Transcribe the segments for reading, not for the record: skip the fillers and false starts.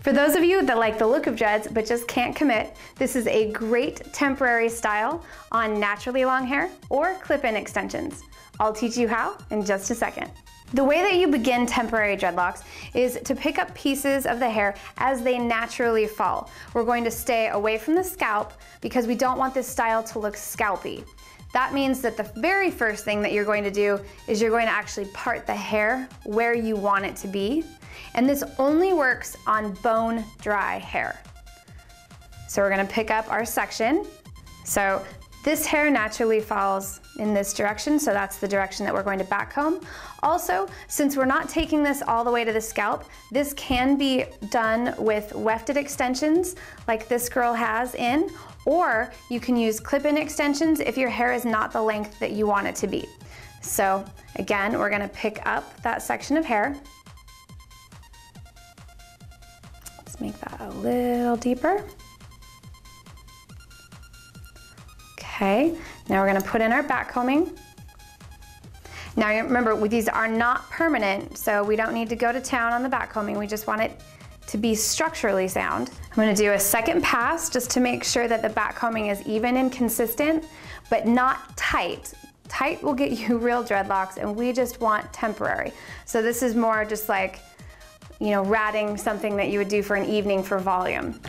For those of you that like the look of dreads but just can't commit, this is a great temporary style on naturally long hair or clip-in extensions. I'll teach you how in just a second. The way that you begin temporary dreadlocks is to pick up pieces of the hair as they naturally fall. We're going to stay away from the scalp because we don't want this style to look scalpy. That means that the very first thing that you're going to do is you're going to actually part the hair where you want it to be. And this only works on bone dry hair. So we're gonna pick up our section. So this hair naturally falls in this direction, so that's the direction that we're going to back comb. Also, since we're not taking this all the way to the scalp, this can be done with wefted extensions like this girl has in, or you can use clip-in extensions if your hair is not the length that you want it to be. So again, we're gonna pick up that section of hair. Let's make that a little deeper. Okay, now we're gonna put in our back combing. Now remember, these are not permanent, so we don't need to go to town on the back combing. We just want it to be structurally sound. I'm gonna do a second pass just to make sure that the back combing is even and consistent, but not tight. Tight will get you real dreadlocks, and we just want temporary. So this is more just like, you know, ratting something that you would do for an evening for volume.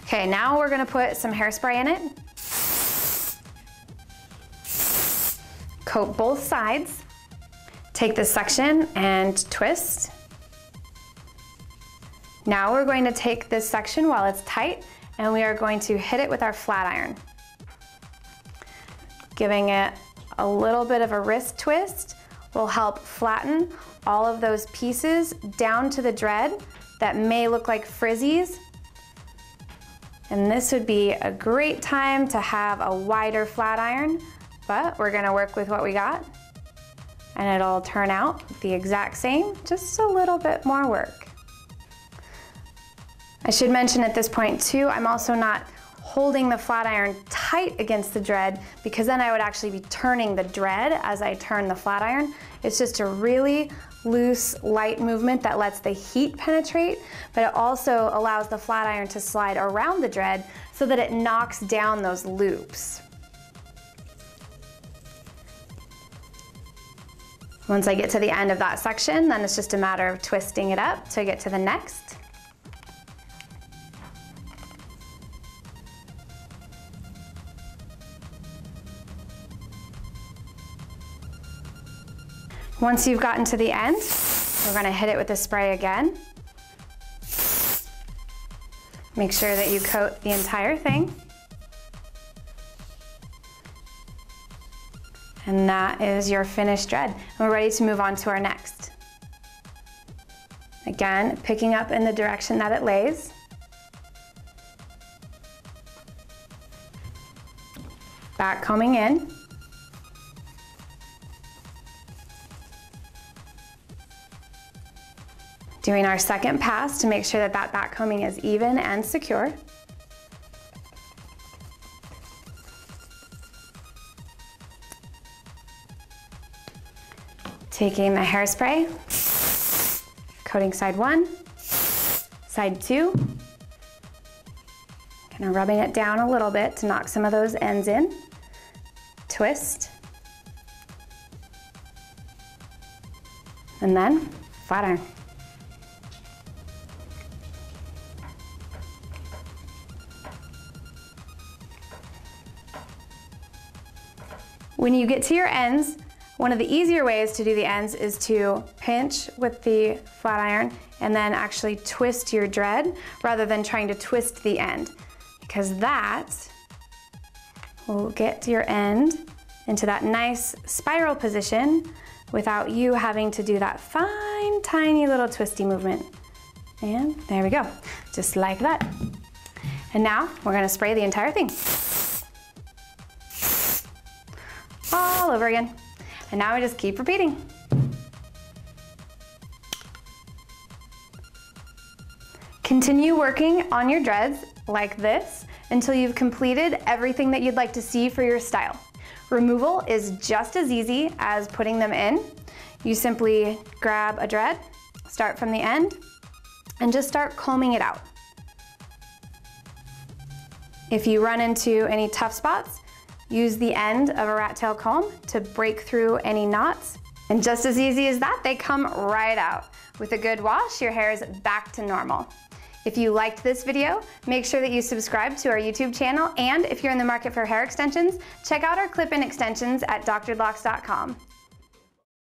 Okay, now we're gonna put some hairspray in it. Coat both sides. Take this section and twist. Now we're going to take this section while it's tight, and we are going to hit it with our flat iron. Giving it a little bit of a wrist twist will help flatten all of those pieces down to the dread that may look like frizzies. And this would be a great time to have a wider flat iron, but we're gonna work with what we got, and it'll turn out the exact same, just a little bit more work. I should mention at this point too, I'm also not holding the flat iron tight against the dread, because then I would actually be turning the dread as I turn the flat iron. It's just a really loose, light movement that lets the heat penetrate, but it also allows the flat iron to slide around the dread so that it knocks down those loops. Once I get to the end of that section, then it's just a matter of twisting it up to get to the next. Once you've gotten to the end, we're gonna hit it with the spray again. Make sure that you coat the entire thing. And that is your finished dread. And we're ready to move on to our next. Again, picking up in the direction that it lays. Back combing in. Doing our second pass to make sure that that back combing is even and secure. Taking the hairspray, coating side 1, side 2, kind of rubbing it down a little bit to knock some of those ends in, twist, and then flat iron. When you get to your ends, one of the easier ways to do the ends is to pinch with the flat iron and then actually twist your dread rather than trying to twist the end, because that will get your end into that nice spiral position without you having to do that fine, tiny little twisty movement. And there we go, just like that. And now we're gonna spray the entire thing. All over again. And now we just keep repeating. Continue working on your dreads like this until you've completed everything that you'd like to see for your style. Removal is just as easy as putting them in. You simply grab a dread, start from the end, and just start combing it out. If you run into any tough spots, use the end of a rat tail comb to break through any knots. And just as easy as that, they come right out. With a good wash, your hair is back to normal. If you liked this video, make sure that you subscribe to our YouTube channel, and if you're in the market for hair extensions, check out our clip-in extensions at drdlocks.com.